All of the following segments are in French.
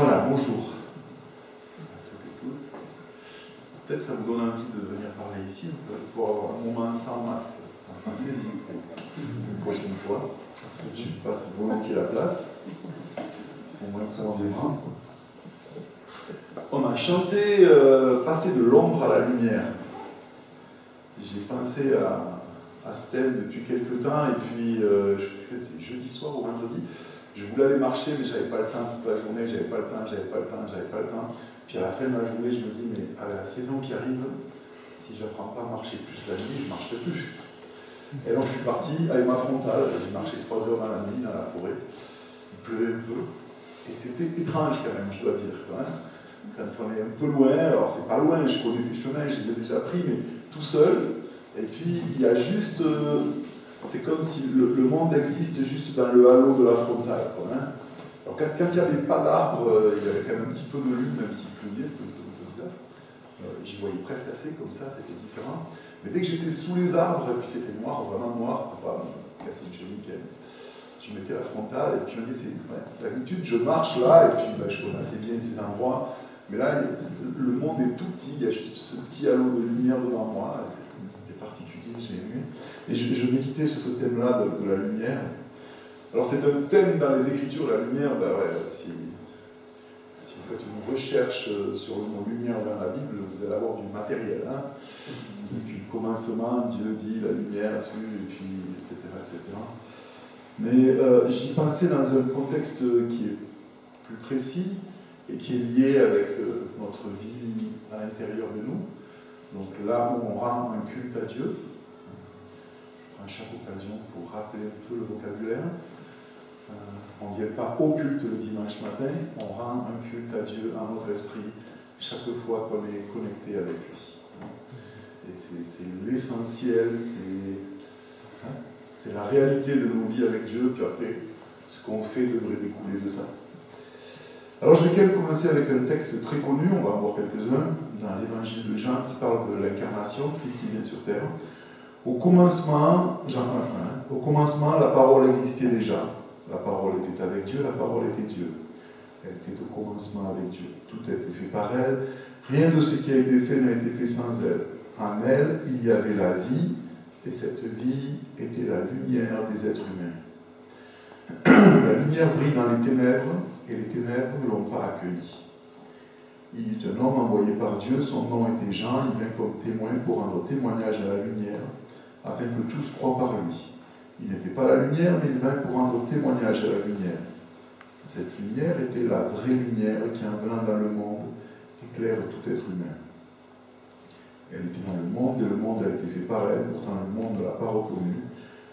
Voilà, bonjour à toutes et tous. Peut-être ça vous donne envie de venir parler ici, pour avoir un moment sans masque. Pensez-y une prochaine fois. Je passe volontiers la place. Au moins vous en verrez. On a chanté passer de l'ombre à la lumière. J'ai pensé à ce thème depuis quelques temps, et puis je sais que c'est jeudi soir ou vendredi. Je voulais aller marcher, mais j'avais pas le temps toute la journée, j'avais pas le temps. Puis à la fin de la journée, je me dis, mais à la saison qui arrive, si je n'apprends pas à marcher plus la nuit, je ne marcherai plus. Et donc je suis parti avec ma frontale, j'ai marché 3 heures dans la nuit, dans la forêt. Il pleuvait un peu, et c'était étrange quand même, je dois dire. Quand on est un peu loin, alors c'est pas loin, je connais ces chemins, je les ai déjà pris, mais tout seul. Et puis il y a juste... c'est comme si le monde existe juste dans le halo de la frontale. Alors quand il n'y avait pas d'arbre, il y avait quand même un petit peu de lune, même s'il pleuvait, c'est un peu bizarre. J'y voyais presque assez comme ça, c'était différent. Mais dès que j'étais sous les arbres, et puis c'était noir, vraiment noir, pour pas me casser une cheville, je mettais la frontale, et puis on dit, d'habitude je marche là, et puis je connaissais bien ces endroits, mais là le monde est tout petit, il y a juste ce petit halo de lumière devant moi, c'était particulier, j'ai aimé. Et je méditais sur ce thème-là de la lumière. Alors c'est un thème dans les Écritures, la lumière, si vous faites une recherche sur le mot lumière dans la Bible, vous allez avoir du matériel. Depuis le commencement, Dieu dit la lumière, et puis etc. Mais j'y pensais dans un contexte qui est plus précis et qui est lié avec notre vie à l'intérieur de nous. Donc là où on rend un culte à Dieu, à chaque occasion pour rappeler un peu le vocabulaire. On ne vient pas au culte le dimanche matin, on rend un culte à Dieu en notre esprit chaque fois qu'on est connecté avec lui. Et c'est l'essentiel, c'est la réalité de nos vies avec Dieu, puis après, ce qu'on fait devrait découler de ça. Alors je vais quand même commencer avec un texte très connu, on va en voir quelques-uns, dans l'évangile de Jean qui parle de l'incarnation, Christ qui vient sur terre. Au commencement, Jean 1, au commencement, la parole existait déjà. La parole était avec Dieu, la parole était Dieu. Elle était au commencement avec Dieu. Tout a été fait par elle. Rien de ce qui a été fait n'a été fait sans elle. En elle, il y avait la vie, et cette vie était la lumière des êtres humains. La lumière brille dans les ténèbres, et les ténèbres ne l'ont pas accueillie. Il y eut un homme envoyé par Dieu, son nom était Jean, il vint comme témoin pour rendre témoignage à la lumière, afin que tous croient par lui. Il n'était pas la lumière, mais il vint pour rendre témoignage à la lumière. Cette lumière était la vraie lumière qui, en venant dans le monde, éclaire tout être humain. Elle était dans le monde, et le monde a été fait par elle, pourtant le monde ne l'a pas reconnue.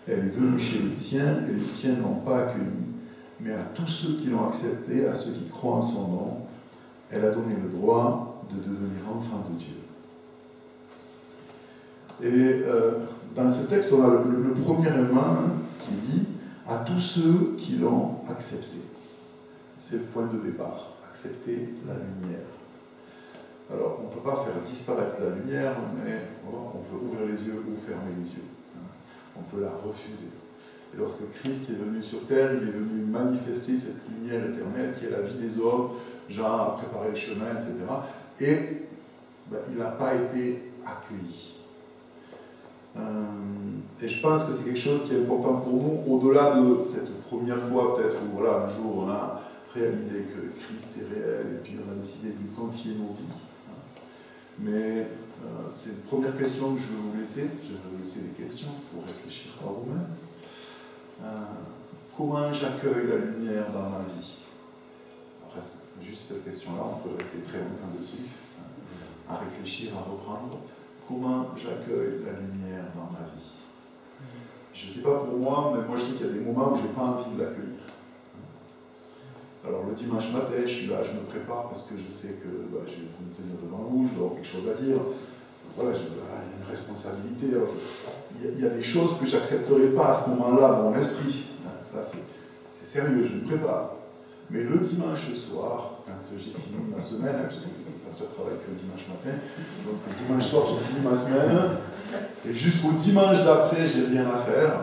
Elle est venue chez les siens, et les siens ne l'ont pas accueillie, mais à tous ceux qui l'ont acceptée, à ceux qui croient en son nom, elle a donné le droit de devenir enfant de Dieu. Et dans ce texte, on a le premier élément qui dit « à tous ceux qui l'ont accepté ». C'est le point de départ, accepter la lumière. Alors, on ne peut pas faire disparaître la lumière, mais on peut ouvrir les yeux ou fermer les yeux. On peut la refuser. Et lorsque Christ est venu sur terre, il est venu manifester cette lumière éternelle qui est la vie des hommes. Jean a préparé le chemin, etc. Et il n'a pas été accueilli. Et je pense que c'est quelque chose qui est important pour nous, au-delà de cette première fois, peut-être, où un jour on a réalisé que Christ est réel, et puis on a décidé de lui confier nos vies. Mais c'est une première question que je vais vous laisser. Je vais vous laisser des questions pour réfléchir par vous-même. Comment j'accueille la lumière dans ma vie? Après, juste cette question-là, on peut rester très longtemps dessus, à réfléchir, à reprendre. Comment j'accueille la lumière dans ma vie? Je ne sais pas pour moi, mais moi je sais qu'il y a des moments où je n'ai pas envie de l'accueillir. Alors le dimanche matin, je suis là, je me prépare parce que je sais que je vais me tenir devant vous, je dois avoir quelque chose à dire. Voilà, il y a une responsabilité. Alors, il y a des choses que je n'accepterai pas à ce moment-là dans mon esprit. Là, c'est sérieux, je me prépare. Mais le dimanche soir, quand j'ai fini ma semaine, parce que le pasteur travaille que le dimanche matin, donc le dimanche soir, j'ai fini ma semaine, et jusqu'au dimanche d'après, j'ai rien à faire.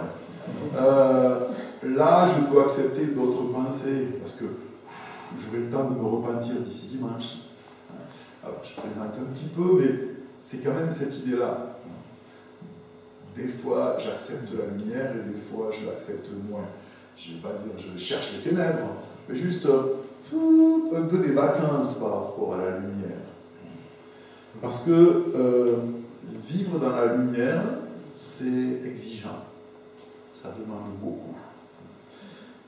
Là, je peux accepter d'autres pensées, parce que j'aurai le temps de me repentir d'ici dimanche. Alors, je présente un petit peu, mais c'est quand même cette idée-là. Des fois, j'accepte la lumière et des fois, je l'accepte moins. Je ne vais pas dire je cherche les ténèbres, mais juste un peu des vacances par rapport à la lumière. Parce que vivre dans la lumière, c'est exigeant. Ça demande beaucoup.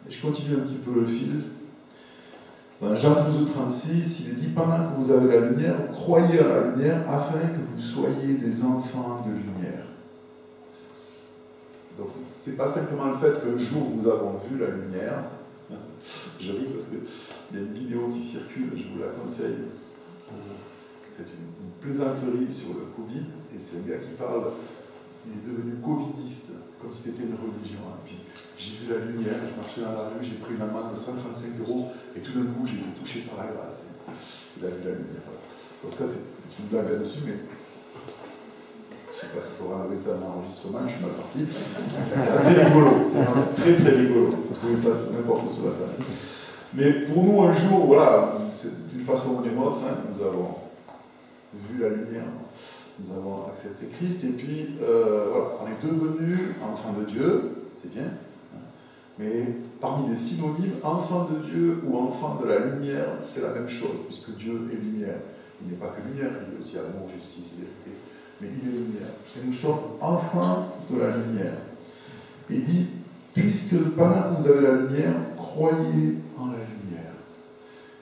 Et je continue un petit peu le fil. Dans Jean 12,36, il est dit « Pendant que vous avez la lumière, croyez à la lumière afin que vous soyez des enfants de lumière. » Donc, ce n'est pas simplement le fait qu'un jour nous avons vu la lumière. Je ris parce qu'il y a une vidéo qui circule, je vous la conseille. C'est une plaisanterie sur le Covid, et c'est un gars qui parle, il est devenu covidiste, comme si c'était une religion. Et puis, j'ai vu la lumière, je marchais dans la rue, j'ai pris une amende de 135 €, et tout d'un coup, j'ai été touché par la grâce. Il a vu la lumière. Donc ça, c'est une blague là-dessus, mais je ne sais pas s'il faudra enlever ça à l'enregistrement, je suis mal parti. C'est assez rigolo, c'est très très rigolo. Vous trouvez ça sur n'importe où sur la table. Mais pour nous, un jour, voilà, d'une façon ou d'une autre, nous avons vu la lumière, nous avons accepté Christ, et puis voilà, on est devenus enfants de Dieu, c'est bien, mais parmi les synonymes, enfant de Dieu ou enfant de la lumière, c'est la même chose, puisque Dieu est lumière. Il n'est pas que lumière, il est aussi amour, justice et vérité, mais il est lumière. Et nous sommes enfants de la lumière. Et il dit, puisque pendant que vous avez la lumière, croyez en la lumière.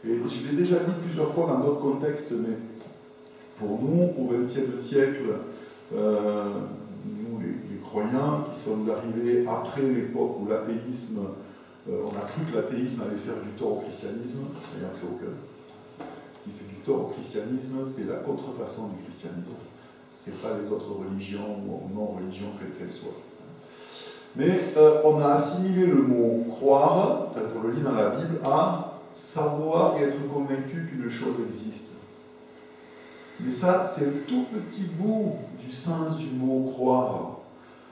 Et je l'ai déjà dit plusieurs fois dans d'autres contextes, mais pour nous, au XXe siècle, nous les croyants qui sommes arrivés après l'époque où l'athéisme, on a cru que l'athéisme allait faire du tort au christianisme, et il n'en fait aucun. Ce qui fait du tort au christianisme, c'est la contrefaçon du christianisme. Ce n'est pas les autres religions ou non-religions, quelles qu'elles soient. Mais on a assimilé le mot croire, quand on le lit dans la Bible, à savoir et être convaincu qu'une chose existe. Mais ça, c'est un tout petit bout du sens du mot croire.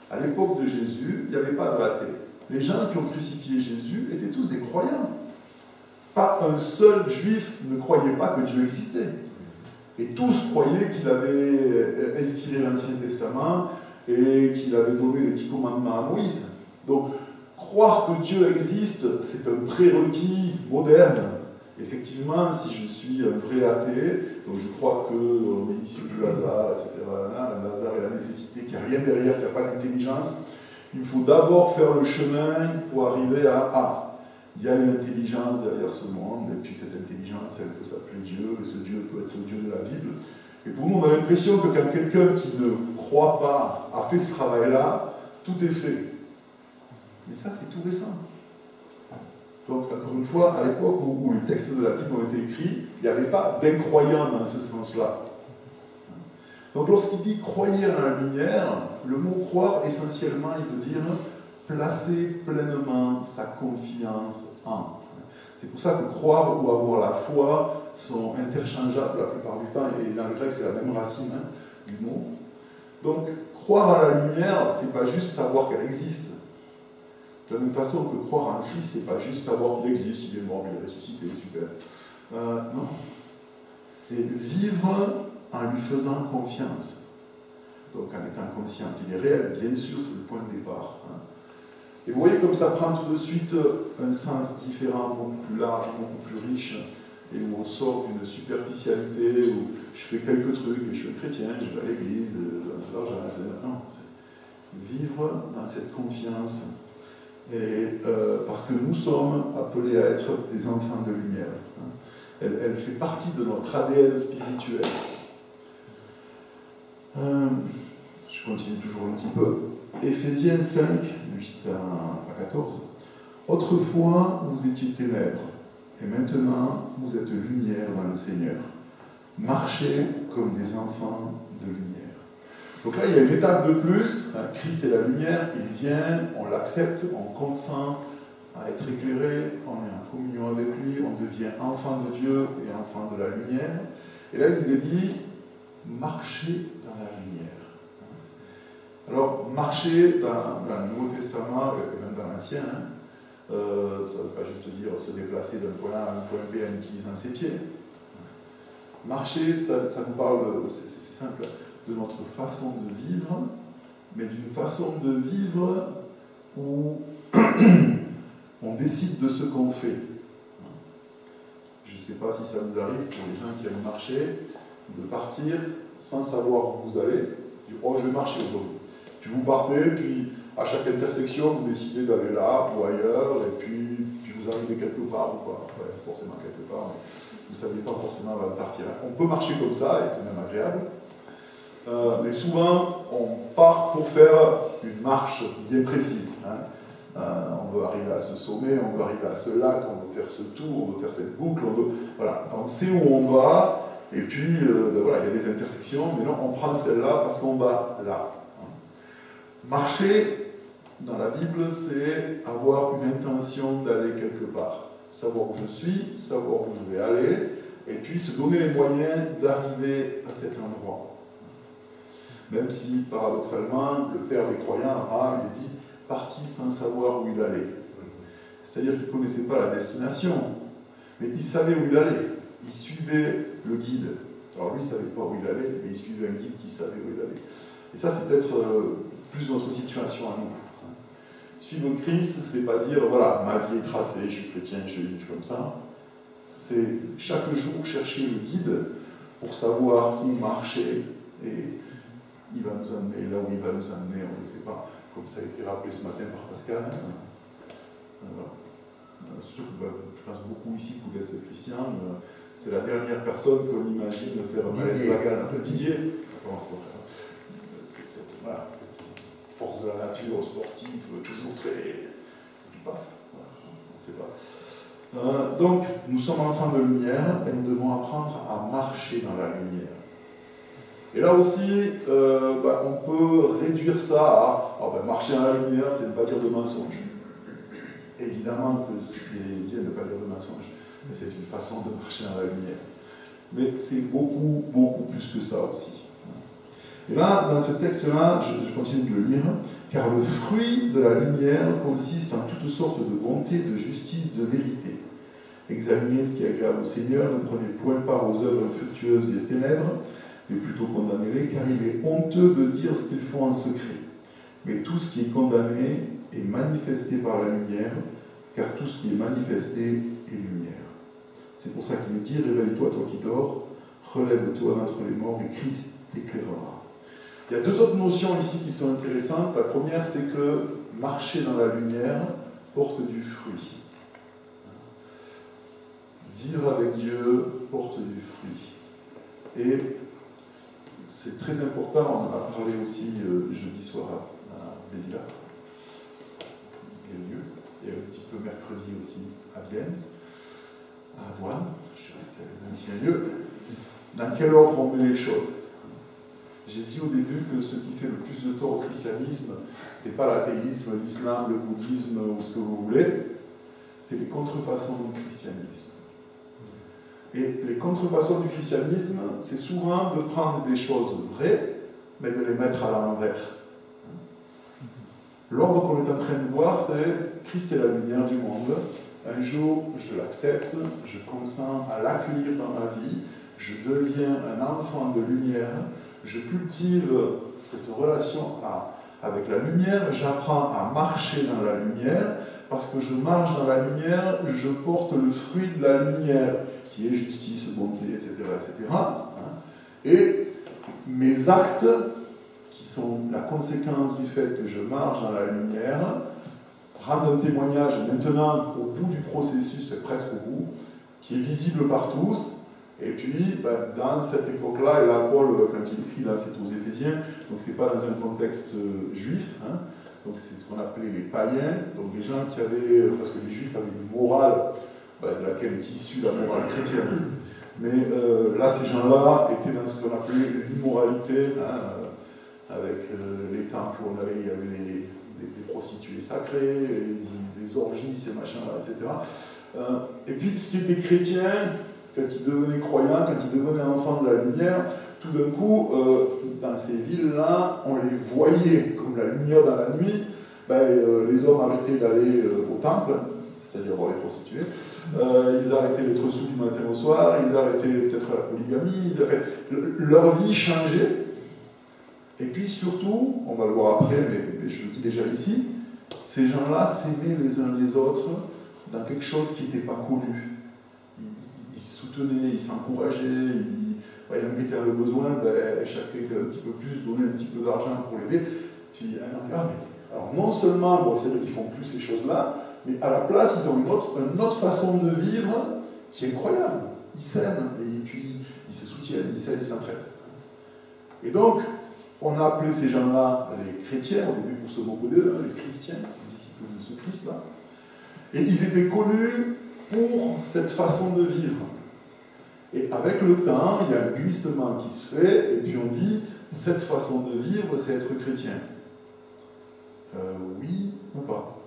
À l'époque de Jésus, il n'y avait pas d'athée. Les gens qui ont crucifié Jésus étaient tous des croyants. Pas un seul juif ne croyait pas que Dieu existait. Et tous croyaient qu'il avait inspiré l'Ancien Testament et qu'il avait donné les 10 commandements à Moïse. Donc, croire que Dieu existe, c'est un prérequis moderne. Effectivement, si je suis un vrai athée, donc je crois qu'on est issu de Lazare, etc., Lazare est la nécessité, qu'il n'y a rien derrière, qu'il n'y a pas d'intelligence, il me faut d'abord faire le chemin pour arriver à il y a une intelligence derrière ce monde, et puis cette intelligence, elle peut s'appeler Dieu, et ce Dieu peut être le Dieu de la Bible. Et pour nous, on a l'impression que quand quelqu'un qui ne croit pas a fait ce travail-là, tout est fait. Mais ça, c'est tout récent. Donc, encore une fois, à l'époque où les textes de la Bible ont été écrits, il n'y avait pas d'incroyants dans ce sens-là. Donc, lorsqu'il dit « croyez en la lumière », le mot « croire », essentiellement, il veut dire « placer pleinement sa confiance en ». C'est pour ça que croire ou avoir la foi sont interchangeables la plupart du temps, et dans le grec, c'est la même racine du mot. Donc, croire à la lumière, ce n'est pas juste savoir qu'elle existe. De la même façon que croire en Christ, c'est pas juste savoir qu'il existe, il est mort, il est ressuscité, super. Non. C'est vivre en lui faisant confiance. Donc en étant conscient qu'il est réel, bien sûr, c'est le point de départ. Et vous voyez comme ça prend tout de suite un sens différent, beaucoup plus large, beaucoup plus riche, et où on sort d'une superficialité, où je fais quelques trucs, et je suis chrétien, je vais à l'église, non, c'est vivre dans cette confiance. Et, parce que nous sommes appelés à être des enfants de lumière. Elle fait partie de notre ADN spirituel. Je continue toujours un petit peu. Éphésiens 5, 8 à 14. Autrefois, vous étiez ténèbres, et maintenant, vous êtes lumière dans le Seigneur. Marchez comme des enfants de lumière. Donc là, il y a une étape de plus. Christ est la lumière, il vient, on l'accepte, on consent à être éclairé, on est en communion avec lui, on devient enfant de Dieu et enfant de la lumière. Et là, il nous est dit, marchez dans la lumière. Alors, marcher dans le Nouveau Testament, et même dans l'Ancien, Ça ne veut pas juste dire se déplacer d'un point A à un point B en utilisant ses pieds. Marcher, ça nous parle, c'est simple, de notre façon de vivre, mais d'une façon de vivre où on décide de ce qu'on fait. Je ne sais pas si ça vous arrive, pour les gens qui aiment marcher, de partir sans savoir où vous allez. Dire, oh, je vais marcher aujourd'hui. Puis vous partez, puis à chaque intersection, vous décidez d'aller là ou ailleurs, et puis vous arrivez quelque part ou pas. Enfin, forcément quelque part, mais vous ne saviez pas forcément où partir. On peut marcher comme ça, et c'est même agréable. Mais souvent, on part pour faire une marche bien précise. On veut arriver à ce sommet, on veut arriver à ce lac, on veut faire ce tour, on veut faire cette boucle, voilà. On sait où on va, et puis voilà, il y a des intersections, mais non, on prend celle-là parce qu'on va là. Marcher, dans la Bible, c'est avoir une intention d'aller quelque part. Savoir où je suis, savoir où je vais aller, et puis se donner les moyens d'arriver à cet endroit. Même si, paradoxalement, le père des croyants, Abraham, il dit parti sans savoir où il allait. C'est-à-dire qu'il ne connaissait pas la destination, mais il savait où il allait. Il suivait le guide. Alors lui, il ne savait pas où il allait, mais il suivait un guide qui savait où il allait. Et ça, c'est peut-être plus notre situation à nous. Suivre Christ, c'est pas dire, voilà, ma vie est tracée, je suis chrétien, je vis comme ça. C'est chaque jour chercher le guide pour savoir où marcher, et il va nous amener là où il va nous amener, on ne sait pas. Comme ça a été rappelé ce matin par Pascal. Voilà. Surtout que je pense beaucoup ici que vous êtes chrétiens, c'est la dernière personne qu'on imagine faire un malaise vagal un peu Didier. C'est cette force de la nature sportive, toujours très paf. Voilà. On ne sait pas. Donc, nous sommes enfants de lumière et nous devons apprendre à marcher dans la lumière. Et là aussi, on peut réduire ça à marcher dans la lumière, c'est ne pas dire de mensonge. Évidemment que c'est bien de ne pas dire de mensonge, mais c'est une façon de marcher dans la lumière. Mais c'est beaucoup, beaucoup plus que ça aussi. Et là, dans ce texte-là, je continue de le lire, car le fruit de la lumière consiste en toutes sortes de bonté, de justice, de vérité. Examinez ce qui est agréable au Seigneur, ne prenez point part aux œuvres infructueuses des ténèbres, mais plutôt condamnez-les, car il est honteux de dire ce qu'ils font en secret. Mais tout ce qui est condamné est manifesté par la lumière, car tout ce qui est manifesté est lumière. C'est pour ça qu'il est dit, réveille-toi, toi qui dors, relève-toi d'entre les morts, et Christ t'éclairera. Il y a deux autres notions ici qui sont intéressantes. La première, c'est que marcher dans la lumière porte du fruit. Vivre avec Dieu porte du fruit. Et c'est très important, on en a parlé aussi jeudi soir à Bédia, et un petit peu mercredi aussi à Vienne, à Douane, je suis resté à les anciens lieux. Dans quel ordre on met les choses? J'ai dit au début que ce qui fait le plus de tort au christianisme, ce n'est pas l'athéisme, l'islam, le bouddhisme ou ce que vous voulez, c'est les contrefaçons du christianisme. Et les contrefaçons du christianisme, c'est souvent de prendre des choses vraies, mais de les mettre à l'envers. L'ordre qu'on est en train de voir, c'est Christ est la lumière du monde. Un jour, je l'accepte, je consens à l'accueillir dans ma vie, je deviens un enfant de lumière, je cultive cette relation avec la lumière, j'apprends à marcher dans la lumière, parce que je marche dans la lumière, je porte le fruit de la lumière, qui est justice, bonté, etc. etc. Et mes actes, qui sont la conséquence du fait que je marche dans la lumière, rendent un témoignage maintenant au bout du processus, presque au bout, qui est visible par tous. Et puis, dans cette époque-là, et là, Paul, quand il écrit, là, c'est aux Éphésiens, donc c'est pas dans un contexte juif, donc c'est ce qu'on appelait les païens, donc des gens qui avaient, parce que les juifs avaient une morale de laquelle est issue la morale chrétienne. Mais là, ces gens-là étaient dans ce qu'on appelait l'immoralité, avec les temples où il y avait des prostituées sacrées, les orgies, ces machins-là, etc. Et puis, ce qui était chrétien, quand ils devenaient croyants, quand ils devenaient enfants de la lumière, tout d'un coup, dans ces villes-là, on les voyait comme la lumière dans la nuit. Les hommes arrêtaient d'aller au temple, c'est-à-dire voir les prostituées. Ils arrêtaient d'être sous du matin au soir, ils arrêtaient peut-être la polygamie, leur vie changeait. Et puis surtout, on va le voir après, mais je le dis déjà ici, ces gens-là s'aimaient les uns les autres dans quelque chose qui n'était pas connu. Ils se soutenaient, ils s'encourageaient, il y en a qui avaient besoin, chacun un petit peu plus, donner un petit peu d'argent pour l'aider. Puis alors non seulement, bon, c'est vrai qu'ils font plus ces choses-là, mais à la place, ils ont une autre façon de vivre qui est incroyable. Ils s'aiment, et puis ils se soutiennent, ils s'aident, ils s'entraident. Et donc, on a appelé ces gens-là les chrétiens, au début pour se moquer d'eux, les chrétiens, les disciples de ce Christ-là. Et ils étaient connus pour cette façon de vivre. Et avec le temps, il y a un glissement qui se fait, et puis on dit, cette façon de vivre, c'est être chrétien. Oui ou pas?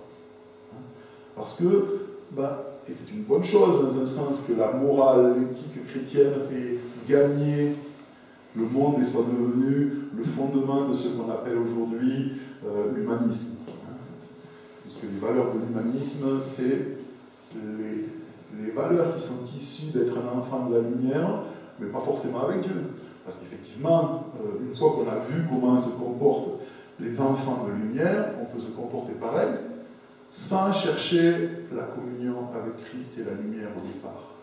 Parce que, et c'est une bonne chose dans un sens que la morale, l'éthique chrétienne ait gagné le monde et soit devenu le fondement de ce qu'on appelle aujourd'hui l'humanisme. Puisque les valeurs de l'humanisme, c'est les valeurs qui sont issues d'être un enfant de la lumière, mais pas forcément avec Dieu. Parce qu'effectivement, une fois qu'on a vu comment se comportent les enfants de lumière, on peut se comporter pareil, sans chercher la communion avec Christ et la lumière au départ.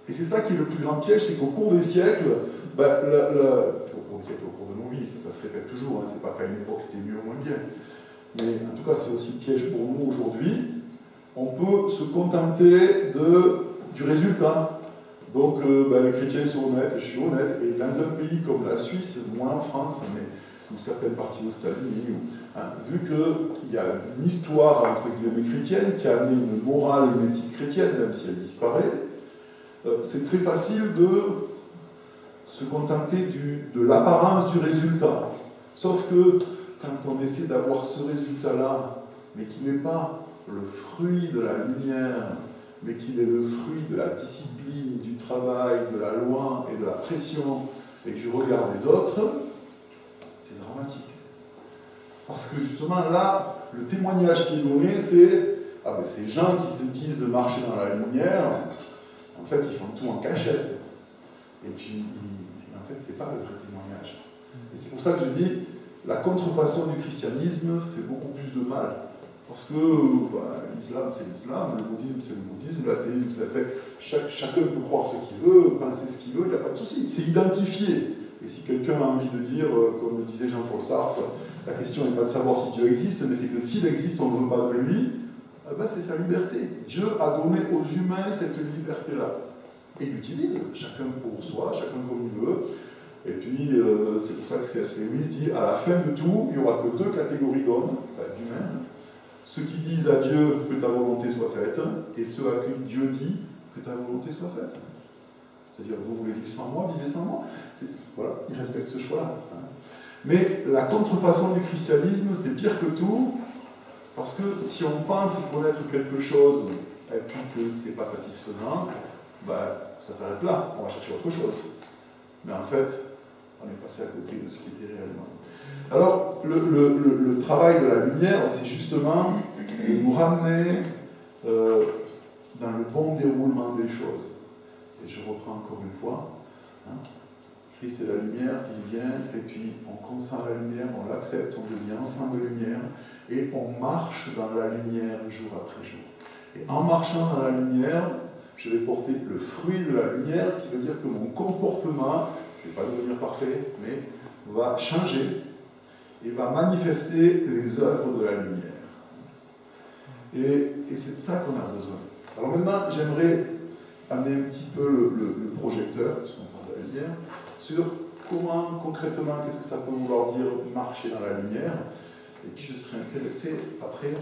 Et c'est ça qui est le plus grand piège, c'est qu'au cours des siècles, au cours de nos vies, ça se répète toujours, c'est pas qu'à une époque c'était mieux ou moins bien, mais en tout cas c'est aussi le piège pour nous aujourd'hui, on peut se contenter du résultat. Donc les chrétiens sont honnêtes, je suis honnête, et dans un pays comme la Suisse, moins en France, mais ou certaines parties aux États-Unis, vu qu'il y a une histoire entre guillemets chrétienne qui a amené une morale et une éthique chrétienne, même si elle disparaît, c'est très facile de se contenter de l'apparence du résultat. Sauf que quand on essaie d'avoir ce résultat-là, mais qui n'est pas le fruit de la lumière, mais qui est le fruit de la discipline, du travail, de la loi et de la pression et du regard des autres, c'est dramatique. Parce que justement là, le témoignage qui est donné, c'est ces gens qui se disent marcher dans la lumière, en fait ils font tout en cachette. Et puis, en fait, c'est pas le vrai témoignage. Et c'est pour ça que je dis, la contrefaçon du christianisme fait beaucoup plus de mal. Parce que l'islam, c'est l'islam, le bouddhisme, c'est le bouddhisme, l'athéisme, c'est l'athéisme. Chacun peut croire ce qu'il veut, penser ce qu'il veut, il n'y a pas de souci. C'est identifié. Et si quelqu'un a envie de dire, comme le disait Jean-Paul Sartre, la question n'est pas de savoir si Dieu existe, mais c'est que s'il existe, on ne veut pas de lui, c'est sa liberté. Dieu a donné aux humains cette liberté-là. Et il l'utilise, chacun pour soi, chacun comme il veut. Et puis, c'est pour ça que C.S. Lewis dit, à la fin de tout, il n'y aura que deux catégories d'hommes, d'humains, ceux qui disent à Dieu que ta volonté soit faite, et ceux à qui Dieu dit que ta volonté soit faite. C'est-à-dire, vous voulez vivre sans moi, vivez sans moi. Voilà, ils respectent ce choix-là. Mais la contrefaçon du christianisme, c'est pire que tout, parce que si on pense connaître quelque chose, et puis que ce n'est pas satisfaisant, ça s'arrête là, on va chercher autre chose. Mais en fait, on est passé à côté de ce qui était réellement. Alors, le travail de la lumière, c'est justement de nous ramener dans le bon déroulement des choses. Et je reprends encore une fois, Christ est la lumière, il vient, et puis on consent la lumière, on l'accepte, on devient enfant de lumière, et on marche dans la lumière jour après jour. Et en marchant dans la lumière, je vais porter le fruit de la lumière, qui veut dire que mon comportement, je ne vais pas devenir parfait, mais va changer et va manifester les œuvres de la lumière. Et c'est de ça qu'on a besoin. Alors maintenant, j'aimerais amener un petit peu le projecteur, parce qu'on parle de la lumière, sur comment, concrètement, qu'est-ce que ça peut vouloir dire marcher dans la lumière. Et puis je serais intéressé, après,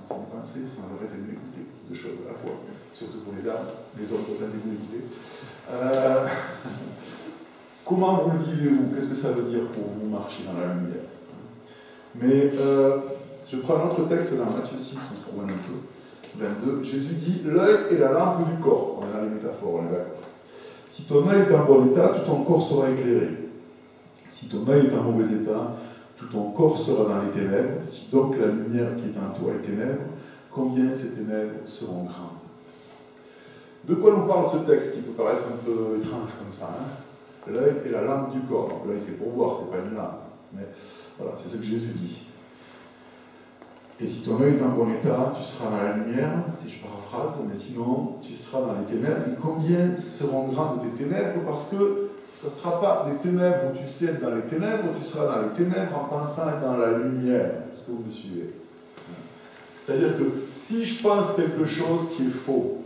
sans y penser, sans arrêter de m'écouter, deux choses à la fois, surtout pour les dames, les hommes peuvent être m'écouter. Comment vous le vivez-vous? Qu'est-ce que ça veut dire pour vous marcher dans la lumière? Mais je prends un autre texte dans Matthieu 6, on se promène un peu. 22, Jésus dit « L'œil est la lampe du corps ». On est dans les métaphores, on est d'accord. Si ton œil est en bon état, tout ton corps sera éclairé. Si ton œil est en mauvais état, tout ton corps sera dans les ténèbres. Si donc la lumière qui est en toi est ténèbre, combien ces ténèbres seront grandes. De quoi nous parle ce texte qui peut paraître un peu étrange comme ça, hein? L'œil est la lampe du corps. Donc l'œil c'est pour voir, c'est pas une lampe. Mais voilà, c'est ce que Jésus dit. Et si ton œil est en bon état, tu seras dans la lumière, si je paraphrase, mais sinon tu seras dans les ténèbres. Et combien seront grandes tes ténèbres? Parce que ça ne sera pas des ténèbres où tu sais être dans les ténèbres, tu seras dans les ténèbres en pensant être dans la lumière. Est-ce que vous me suivez? C'est-à-dire que si je pense quelque chose qui est faux,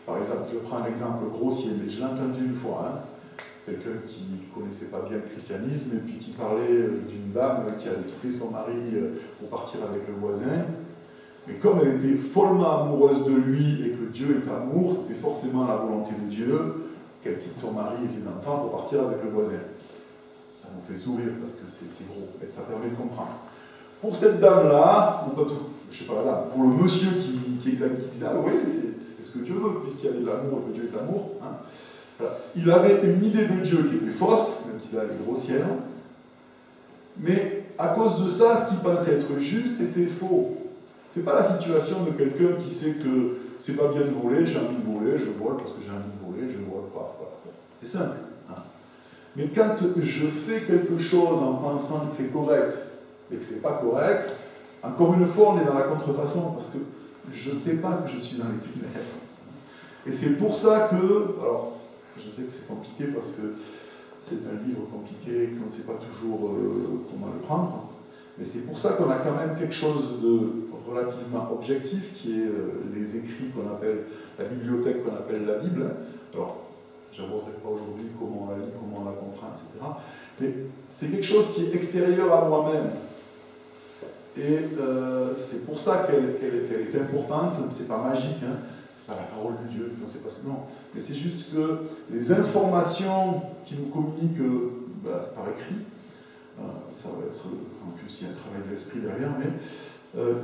par exemple, je prends un exemple grossier, mais je l'ai entendu une fois, hein, quelqu'un qui ne connaissait pas bien le christianisme et puis qui parlait d'une dame qui avait quitté son mari pour partir avec le voisin. Mais comme elle était follement amoureuse de lui et que Dieu est amour, c'était forcément la volonté de Dieu qu'elle quitte son mari et ses enfants pour partir avec le voisin. Ça nous fait sourire parce que c'est gros, mais ça permet de comprendre. Pour cette dame-là, ou pas tout, je sais pas la dame, pour le monsieur qui examine, qui disait, ah oui, c'est ce que Dieu veut, puisqu'il y a de l'amour et que Dieu est amour. Hein. Voilà. Il avait une idée de Dieu qui était fausse, même si elle est grossière, mais à cause de ça, ce qu'il pensait être juste était faux. C'est pas la situation de quelqu'un qui sait que c'est pas bien de voler, j'ai envie de voler, je vole parce que j'ai envie de voler, je vole pas. Voilà. C'est simple. Hein. Mais quand je fais quelque chose en pensant que c'est correct et que c'est pas correct, encore une fois, on est dans la contrefaçon parce que je sais pas que je suis dans les ténèbres. Et c'est pour ça que, alors, je sais que c'est compliqué parce que c'est un livre compliqué, qu'on ne sait pas toujours comment le prendre, mais c'est pour ça qu'on a quand même quelque chose de relativement objectif qui est les écrits qu'on appelle, la bibliothèque qu'on appelle la Bible. Alors, je n'aborderai pas aujourd'hui comment on la lit, comment on la comprend, etc. Mais c'est quelque chose qui est extérieur à moi-même. Et c'est pour ça qu'elle est importante, c'est pas magique, hein. C'est pas la parole de Dieu, non, c'est pas ce que, non. Mais c'est juste que les informations qui nous communiquent, c'est par écrit, ça va être, en plus il y a un travail de l'esprit derrière, mais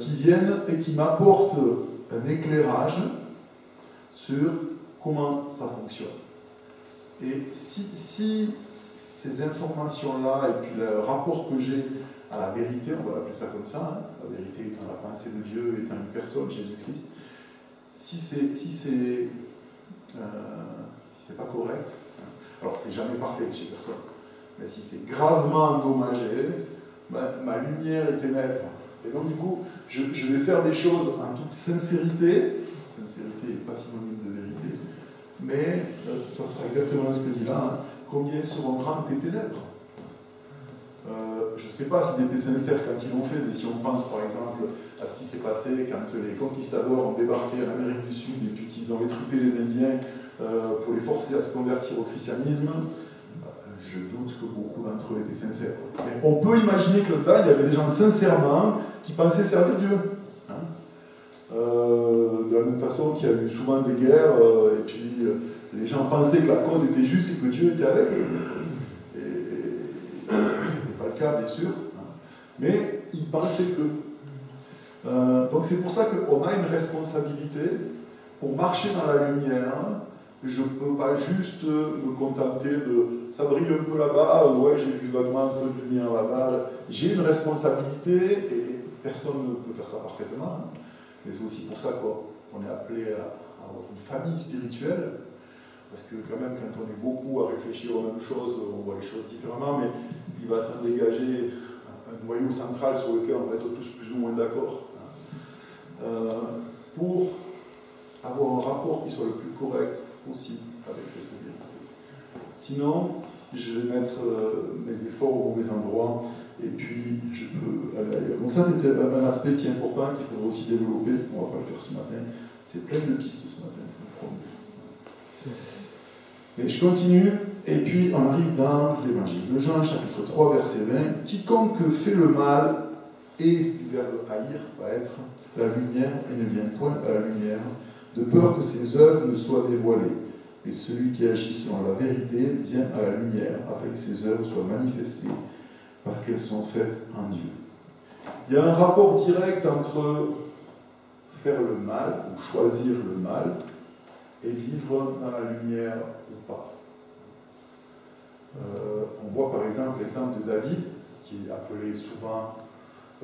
qui viennent et qui m'apportent un éclairage sur comment ça fonctionne. Et si ces informations-là, et puis le rapport que j'ai à la vérité, on va l'appeler ça comme ça, hein, la vérité étant la pensée de Dieu, étant une personne, Jésus-Christ, si c'est pas correct, hein, alors c'est jamais parfait chez personne, mais si c'est gravement endommagé, ma lumière est ténèbre. Et donc du coup, je vais faire des choses en toute sincérité n'est pas synonyme de vérité, mais ça sera exactement ce que dit là, hein, combien seront grandes tes ténèbres? Je ne sais pas s'ils étaient sincères quand ils l'ont fait, mais si on pense par exemple à ce qui s'est passé quand les conquistadors ont débarqué en Amérique du Sud et puis qu'ils ont étrupé les Indiens pour les forcer à se convertir au christianisme, je doute que beaucoup d'entre eux étaient sincères. Mais on peut imaginer que là-dedans, il y avait des gens sincèrement qui pensaient servir Dieu. Hein, de la même façon qu'il y a eu souvent des guerres, et puis les gens pensaient que la cause était juste et que Dieu était avec eux. Cas, bien sûr, mais ils pensaient que. Donc c'est pour ça qu'on a une responsabilité pour marcher dans la lumière. Je ne peux pas juste me contenter de ça brille un peu là-bas, ouais, j'ai vu vaguement un peu de lumière là-bas. J'ai une responsabilité et personne ne peut faire ça parfaitement. Mais c'est aussi pour ça qu'on est appelé à avoir une famille spirituelle. Parce que quand même, quand on est beaucoup à réfléchir aux mêmes choses, on voit les choses différemment, mais il va s'en dégager un noyau central sur lequel on va être tous plus ou moins d'accord. Pour avoir un rapport qui soit le plus correct possible avec cette vérité. Sinon, je vais mettre mes efforts au mauvais endroit, et puis je peux aller ailleurs. Donc ça, c'était un aspect qui est important, qu'il faudrait aussi développer. On ne va pas le faire ce matin. C'est plein de pistes ce matin, je vous promets. Mais je continue, et puis on arrive dans l'évangile de Jean, chapitre 3, verset 20. Quiconque fait le mal, et du verbe haïr va être la lumière, et ne vient point à la lumière, de peur que ses œuvres ne soient dévoilées. Et celui qui agit selon la vérité vient à la lumière, afin que ses œuvres soient manifestées, parce qu'elles sont faites en Dieu. Il y a un rapport direct entre faire le mal, ou choisir le mal, et vivre dans la lumière ou pas. On voit par exemple l'exemple de David, qui est appelé souvent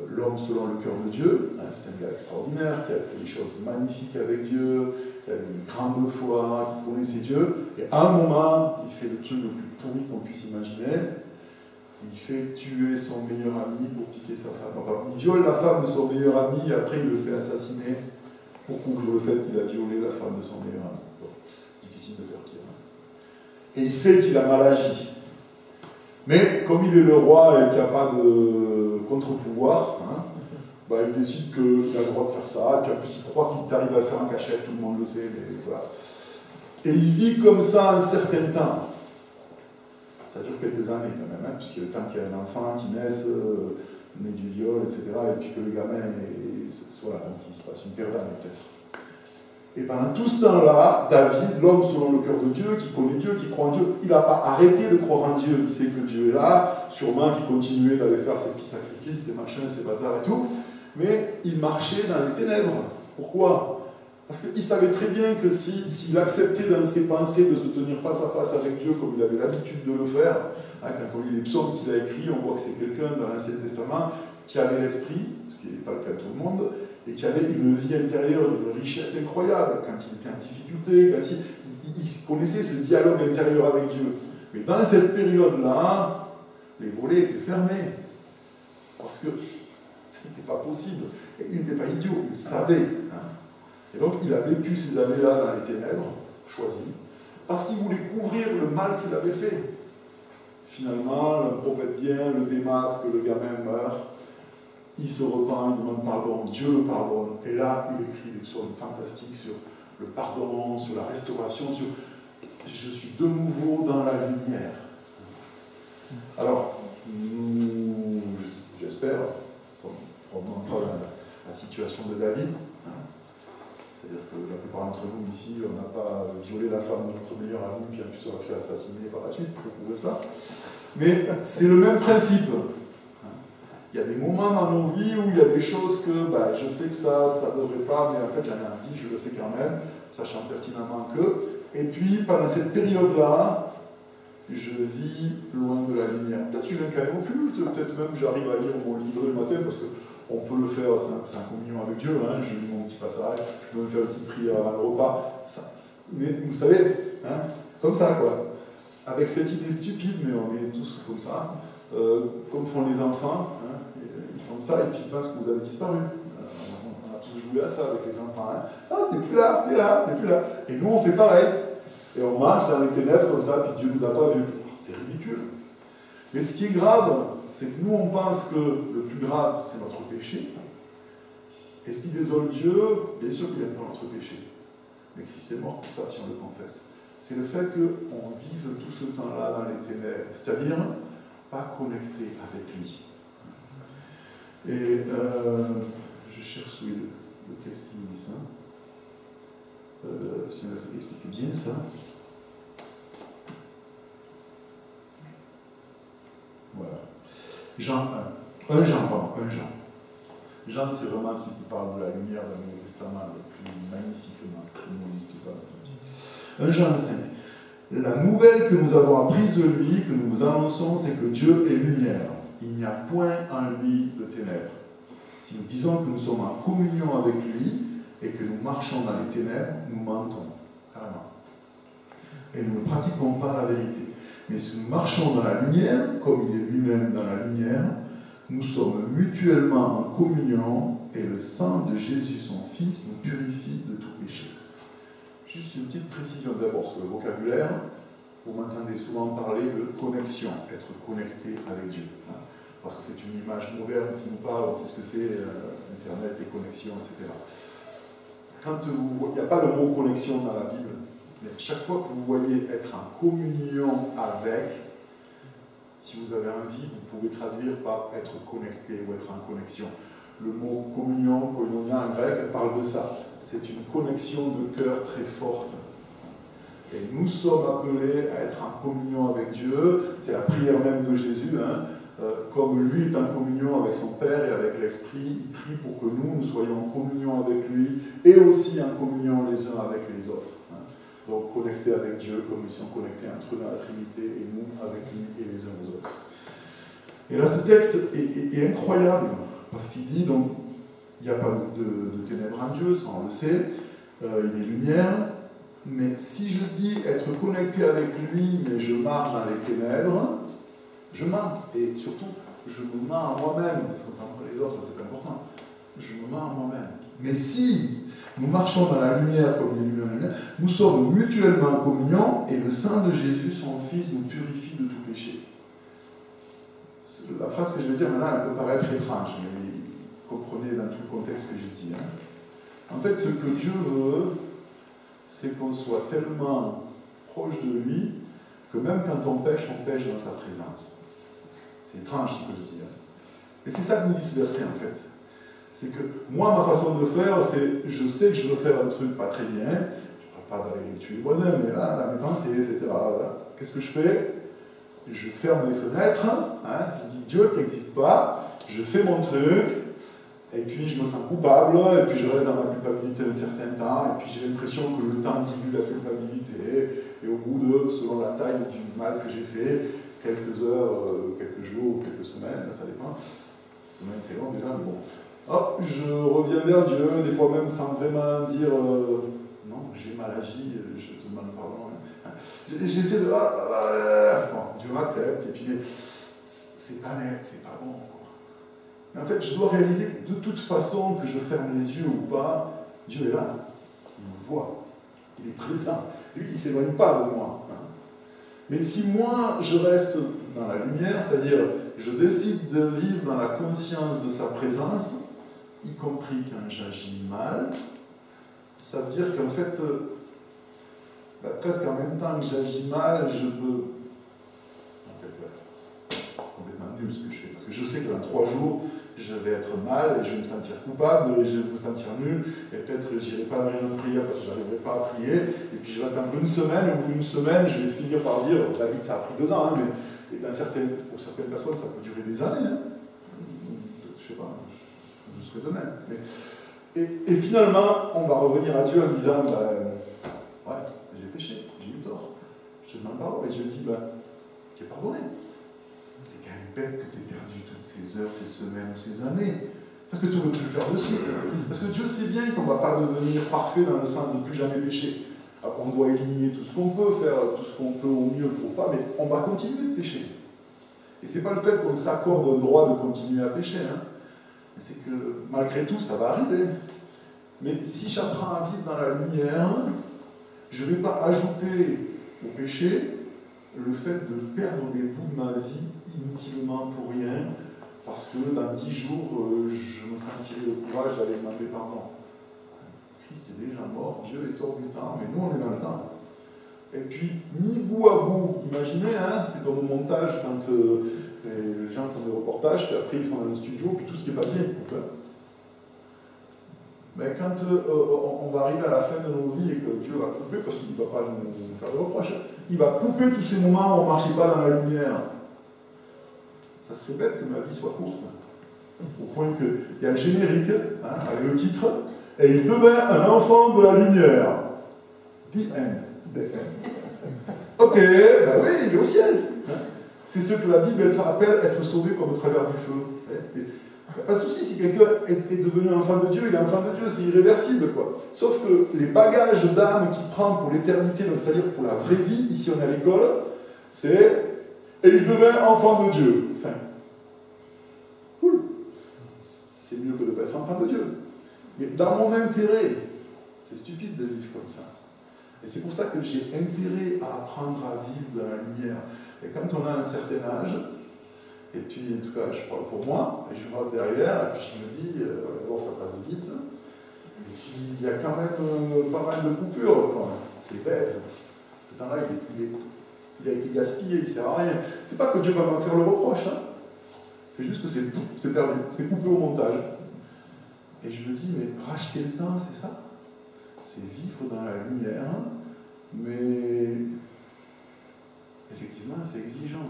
l'homme selon le cœur de Dieu. Hein, c'est un gars extraordinaire qui a fait des choses magnifiques avec Dieu, qui a une grande foi, qui connaissait Dieu. Et à un moment, il fait le truc le plus pourri qu'on puisse imaginer. Il fait tuer son meilleur ami pour piquer sa femme. Enfin, il viole la femme de son meilleur ami et après il le fait assassiner pour couvrir le fait qu'il a violé la femme de son meilleur ami. Bon, difficile de faire pire. Et il sait qu'il a mal agi. Mais comme il est le roi et qu'il n'y a pas de contre-pouvoir, hein, bah, il décide qu'il a le droit de faire ça, et puis en plus il croit qu'il arrive à le faire en cachette, tout le monde le sait, mais voilà. Et il vit comme ça un certain temps. Ça dure quelques années quand même, hein, puisqu'il y a le temps qu'il y a un enfant qui naisse, né du viol, etc., et puis que le gamin soit là, donc il se passe une paire d'années peut-être. Et pendant tout ce temps-là, David, l'homme selon le cœur de Dieu, qui connaît Dieu, qui croit en Dieu, il n'a pas arrêté de croire en Dieu. Il sait que Dieu est là, sûrement qu'il continuait d'aller faire ses petits sacrifices, ses machins, ses bazars et tout, mais il marchait dans les ténèbres. Pourquoi ? Parce qu'il savait très bien que s'il acceptait dans ses pensées de se tenir face à face avec Dieu, comme il avait l'habitude de le faire, hein, quand on lit les psaumes qu'il a écrits, on voit que c'est quelqu'un dans l'Ancien Testament qui avait l'esprit, ce qui n'est pas le cas de tout le monde, et qui avait une vie intérieure, une richesse incroyable, quand il était en difficulté, quand il connaissait ce dialogue intérieur avec Dieu. Mais dans cette période-là, les volets étaient fermés, parce que ce n'était pas possible. Et il n'était pas idiot, il savait. Hein. Et donc il a vécu ces années-là dans les ténèbres, choisies, parce qu'il voulait couvrir le mal qu'il avait fait. Finalement, le prophète vient, le démasque, le gamin meurt, il se repent, il demande pardon, Dieu le pardonne. Et là, il écrit des psaumes fantastiques sur le pardon, sur la restauration, sur « je suis de nouveau dans la lumière ». Alors, nous, j'espère, ne sommes probablement pas dans la situation de David. Hein. C'est-à-dire que la plupart d'entre nous ici, on n'a pas violé la femme de notre meilleur ami, puis en plus on l'a fait assassiner par la suite, pour prouver ça. Mais c'est le même principe. Il y a des moments dans nos vies où il y a des choses que je sais que ça ne devrait pas, mais en fait j'en ai envie, je le fais quand même, sachant pertinemment que. Et puis pendant cette période-là, je vis loin de la lumière. Peut-être que je viens quand même au culte, peut-être même que j'arrive à lire mon livre le matin, parce qu'on peut le faire, c'est en communion avec Dieu, hein, je lis mon petit passage, je peux me faire une petite prière avant le repas. Mais vous savez, hein, comme ça quoi. Avec cette idée stupide, mais on est tous comme ça, comme font les enfants. Hein, ils font ça et puis ils pensent que vous avez disparu. On a tous joué à ça avec les enfants. Hein. Ah, t'es plus là, t'es là, t'es plus là. Et nous, on fait pareil. Et on marche dans les ténèbres comme ça, puis Dieu ne nous a pas vus. C'est ridicule. Mais ce qui est grave, c'est que nous, on pense que le plus grave, c'est notre péché. Et ce qui désole Dieu, bien sûr qu'il n'aime pas notre péché. Mais Christ est mort pour ça, si on le confesse. C'est le fait qu'on vive tout ce temps-là dans les ténèbres. C'est-à-dire, pas connecté avec lui. Et je cherche le texte qui nous dit ça. Si on explique bien ça. Voilà. Jean 1. 1 Jean, pardon, 1 Jean. Jean, c'est vraiment celui qui parle de la lumière dans le Nouveau Testament le plus magnifiquement. Le 1 Jean 5. La nouvelle que nous avons apprise de lui, que nous vous annonçons, c'est que Dieu est lumière. Il n'y a point en lui de ténèbres. Si nous disons que nous sommes en communion avec lui et que nous marchons dans les ténèbres, nous mentons, carrément. Et nous ne pratiquons pas la vérité. Mais si nous marchons dans la lumière, comme il est lui-même dans la lumière, nous sommes mutuellement en communion et le sang de Jésus, son Fils, nous purifie de tout péché. Juste une petite précision d'abord sur le vocabulaire. Vous m'entendez souvent parler de connexion, être connecté avec Dieu. Hein, parce que c'est une image moderne qui nous parle, on sait ce que c'est, Internet, les connexions, etc. Il n'y a pas le mot connexion dans la Bible, mais chaque fois que vous voyez être en communion avec, si vous avez envie, vous pouvez traduire par être connecté ou être en connexion. Le mot communion, koinonia en grec, parle de ça. C'est une connexion de cœur très forte. Et nous sommes appelés à être en communion avec Dieu. C'est la prière même de Jésus. Hein. Comme lui est en communion avec son Père et avec l'Esprit, il prie pour que nous soyons en communion avec lui et aussi en communion les uns avec les autres. Hein. Donc connectés avec Dieu comme ils sont connectés entre eux dans la Trinité et nous avec lui et les uns aux autres. Et là, ce texte est incroyable Parce qu'il dit, donc, il n'y a pas de ténèbres en Dieu, ça on le sait, il est lumière, mais si je dis être connecté avec lui, mais je marche dans les ténèbres, je mens. Et surtout, je me mens à moi-même, parce qu'on s'en fout les autres, c'est important. Je me mens à moi-même. Mais si nous marchons dans la lumière comme les lumières de la lumière, nous sommes mutuellement en communion et le sang de Jésus, son Fils, nous purifie de tout péché. La phrase que je vais dire maintenant, elle peut paraître étrange, mais comprenez dans tout le contexte que j'ai dit. En fait, ce que Dieu veut, c'est qu'on soit tellement proche de lui que même quand on pêche dans sa présence. C'est étrange ce que je dis. Et c'est ça que nous dit ce verset en fait. C'est que moi, ma façon de faire, c'est je sais que je veux faire un truc pas très bien, je ne vais pas d'aller tuer les voisins, mais là, la pensée, etc. Qu'est-ce que je fais? Je ferme les fenêtres, je dis Dieu, tu n'existes pas, je fais mon truc, et puis je me sens coupable, et puis je reste dans ma culpabilité un certain temps, et puis j'ai l'impression que le temps dilue la culpabilité, et au bout de, selon la taille du mal que j'ai fait, quelques heures, quelques jours, quelques semaines, ça dépend. Semaine c'est long déjà, mais bon. Hop, je reviens vers Dieu, des fois même sans vraiment dire non, j'ai mal agi, je te demande pardon. J'essaie de. Bon, Dieu m'accepte, et puis c'est pas net, c'est pas bon. Mais en fait, je dois réaliser que de toute façon, que je ferme les yeux ou pas, Dieu est là, il me voit, il est présent. Lui, il ne s'éloigne pas de moi. Mais si moi, je reste dans la lumière, c'est-à-dire je décide de vivre dans la conscience de sa présence, y compris quand j'agis mal, ça veut dire qu'en fait, presque en même temps que j'agis mal, je peux... En fait, complètement nul ce que je fais. Parce que je sais que dans 3 jours, je vais être mal, et je vais me sentir coupable, et je vais me sentir nul, et peut-être je n'irai pas à la réunion de prière parce que je n'arriverai pas à prier, et puis je vais attendre une semaine, et au bout d'une semaine, je vais finir par dire, David, ça a pris 2 ans, mais pour certaines personnes, ça peut durer des années. Je ne sais pas, je serai de même. Et finalement, on va revenir à Dieu en disant, ouais, j'ai péché, j'ai eu tort, je te demande pardon, et Dieu dit, tu es pardonné. C'est quand même bête que tu aies perdu toutes ces heures, ces semaines ou ces années. Parce que tu aurais pu le faire de suite. Parce que Dieu sait bien qu'on ne va pas devenir parfait dans le sens de ne plus jamais pécher. Alors, on doit éliminer tout ce qu'on peut, faire tout ce qu'on peut au mieux pour pas, mais on va continuer de pécher. Et ce n'est pas le fait qu'on s'accorde un droit de continuer à pécher. C'est que malgré tout, ça va arriver. Mais si j'apprends à vivre dans la lumière, je ne vais pas ajouter au péché le fait de perdre des bouts de ma vie inutilement pour rien, parce que dans 10 jours, je me sentirai le courage d'aller demander pardon. Christ est déjà mort, Dieu est hors du temps, mais nous on est dans le temps. Et puis, mis bout à bout, imaginez, c'est comme au montage quand les gens font des reportages, puis après ils sont dans le studio, puis tout ce qui n'est pas bien, ils coupent. Mais quand on va arriver à la fin de nos vies et que Dieu va couper, parce qu'il ne va pas nous faire de reproches, il va couper tous ces moments où on ne marchait pas dans la lumière. Ça serait bête que ma vie soit courte. Au point qu'il y a le générique, avec le titre, et il devint un enfant de la lumière. The end. Ok, ben oui, il est au ciel. C'est ce que la Bible appelle être sauvé comme au travers du feu. Pas de souci, si quelqu'un est devenu enfant de Dieu, il est enfant de Dieu, c'est irréversible, quoi. Sauf que les bagages d'âme qu'il prend pour l'éternité, donc c'est-à-dire pour la vraie vie, ici on est à l'école, c'est « et il devint enfant de Dieu ». Enfin, cool. C'est mieux que de ne pas être enfant de Dieu. Mais dans mon intérêt, c'est stupide de vivre comme ça. Et c'est pour ça que j'ai intérêt à apprendre à vivre dans la lumière. Et quand on a un certain âge, et puis, en tout cas, je parle pour moi, et je regarde derrière, et puis je me dis, d'abord, ça passe vite, et puis il y a quand même pas mal de coupures, quoi. C'est bête. Ce temps-là, il a été gaspillé, il ne sert à rien. C'est pas que Dieu va me faire le reproche, c'est juste que c'est perdu, c'est coupé au montage. Et je me dis, mais racheter le temps, c'est ça. C'est vivre dans la lumière, mais effectivement, c'est exigeant.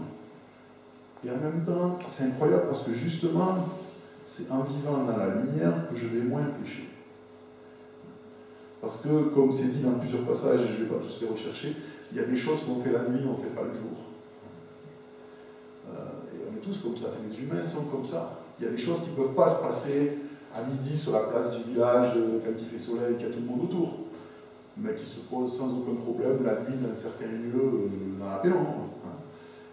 Et en même temps, c'est incroyable parce que justement, c'est en vivant dans la lumière que je vais moins pécher. Parce que, comme c'est dit dans plusieurs passages, et je ne vais pas tous les rechercher, il y a des choses qu'on fait la nuit, on ne fait pas le jour. Et on est tous comme ça, les humains sont comme ça. Il y a des choses qui ne peuvent pas se passer à midi sur la place du village quand il fait soleil et qu'il y a tout le monde autour, mais qui se posent sans aucun problème la nuit dans certains lieux dans la pénombre.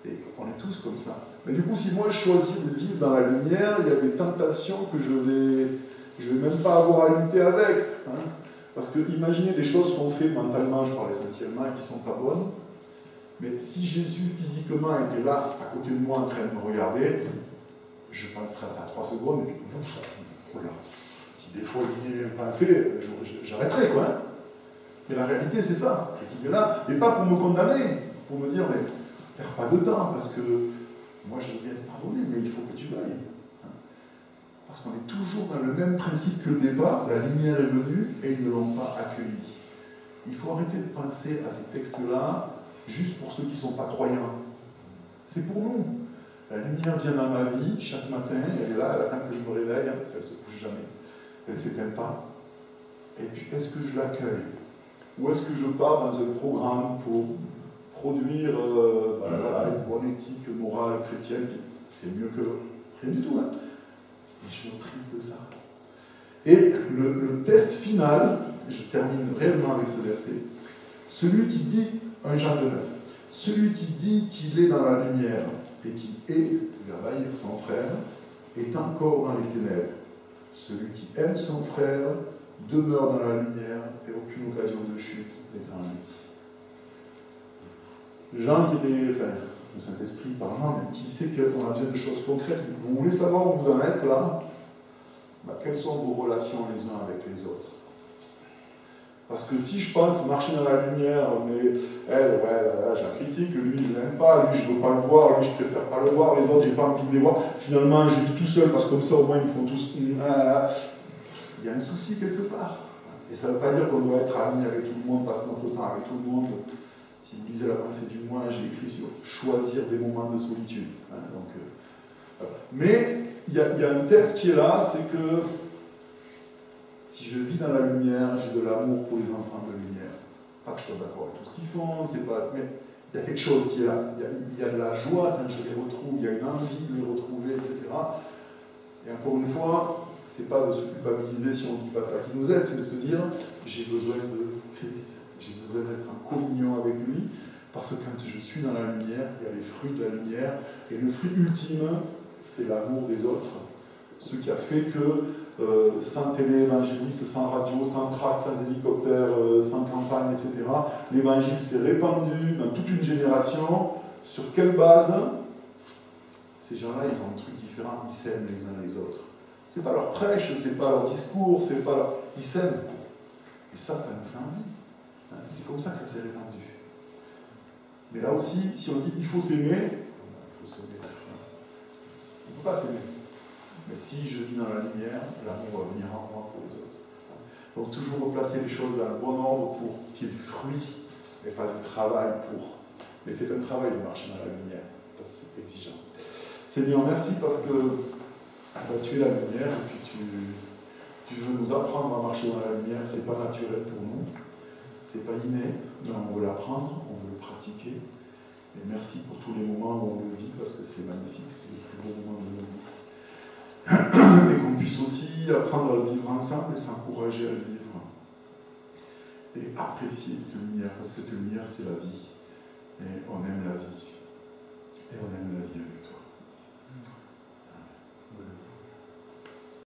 Et on est tous comme ça. Mais du coup, si moi je choisis de vivre dans la lumière, il y a des tentations que je vais même pas avoir à lutter avec. Parce que imaginez des choses qu'on fait mentalement, je parle essentiellement, et qui ne sont pas bonnes. Mais si Jésus physiquement était là, à côté de moi, en train de me regarder, je penserais à ça 3 secondes, et puis voilà. Si des fois il vient penser, j'arrêterai quoi. Mais la réalité c'est ça, c'est qu'il est là, et pas pour me condamner, pour me dire, mais perds pas de temps, parce que moi je veux bien te pardonner, mais il faut que tu veuilles. Parce qu'on est toujours dans le même principe que le départ, la lumière est venue et ils ne l'ont pas accueillie. Il faut arrêter de penser à ces textes-là juste pour ceux qui ne sont pas croyants. C'est pour nous. La lumière vient dans ma vie chaque matin, elle est là, elle attend que je me réveille, parce qu'elle ne se couche jamais. Elle ne s'éteint pas. Et puis, est-ce que je l'accueille? Ou est-ce que je pars dans un programme pour produire une bonne éthique morale chrétienne? C'est mieux que rien du tout. Et je me prive de ça. Et le test final, je termine réellement avec ce verset, celui qui dit, 1 Jean 2,9, celui qui dit qu'il est dans la lumière et qui est, il va haïr son frère, est encore dans les ténèbres. Celui qui aime son frère demeure dans la lumière et aucune occasion de chute n'est en lui. Jean qui était, le Saint-Esprit parlant, qui sait qu'on a besoin de choses concrètes. Vous voulez savoir où vous en êtes là? Quelles sont vos relations les uns avec les autres? Parce que si je pense marcher dans la lumière, mais elle, je la critique, lui je l'aime pas, lui je ne veux pas le voir, lui je préfère pas le voir, les autres j'ai pas envie de les voir, finalement je vis tout seul parce que comme ça au moins ils me font tous. Il y a un souci quelque part. Et ça ne veut pas dire qu'on doit être amis avec tout le monde, passer notre temps avec tout le monde. Si vous lisez la pensée du mois, j'ai écrit sur choisir des moments de solitude. Mais il y a un test qui est là, c'est que si je vis dans la lumière, j'ai de l'amour pour les enfants de lumière. Pas que je sois d'accord avec tout ce qu'ils font, mais il y a quelque chose qui est là. Il y a de la joie quand je les retrouve, il y a une envie de les retrouver, etc. Et encore une fois, c'est pas de se culpabiliser si on ne dit pas ça qui nous aide, c'est de se dire j'ai besoin de Christ, j'ai besoin d'être en communion avec lui, parce que quand je suis dans la lumière, il y a les fruits de la lumière, et le fruit ultime, c'est l'amour des autres. Ce qui a fait que sans télé-évangéliste, sans radio, sans tract, sans hélicoptère, sans campagne, etc., l'évangile s'est répandu dans toute une génération. Sur quelle base? Ces gens-là, ils ont un truc différent, ils s'aiment les uns les autres. C'est pas leur prêche, c'est pas leur discours, c'est pas leur... Ils s'aiment. Et ça nous fait envie. C'est comme ça que ça s'est répandu. Mais là aussi, si on dit il faut s'aimer, il faut s'aimer. On ne peut pas s'aimer. Mais si je vis dans la lumière, l'amour va venir en moi pour les autres. Donc toujours replacer les choses dans le bon ordre pour qu'il y ait du fruit, et pas du travail pour. Mais c'est un travail de marcher dans la lumière, parce que c'est exigeant. Seigneur, merci parce que tu es la lumière, et puis tu veux nous apprendre à marcher dans la lumière. C'est pas naturel pour nous, c'est pas inné, mais on veut l'apprendre, on veut le pratiquer. Et merci pour tous les moments où on le vit, parce que c'est magnifique, c'est les plus beaux moments de nos vies. Et qu'on puisse aussi apprendre à le vivre ensemble et s'encourager à le vivre. Et apprécier cette lumière, parce que cette lumière, c'est la vie. Et on aime la vie. Et on aime la vie avec toi.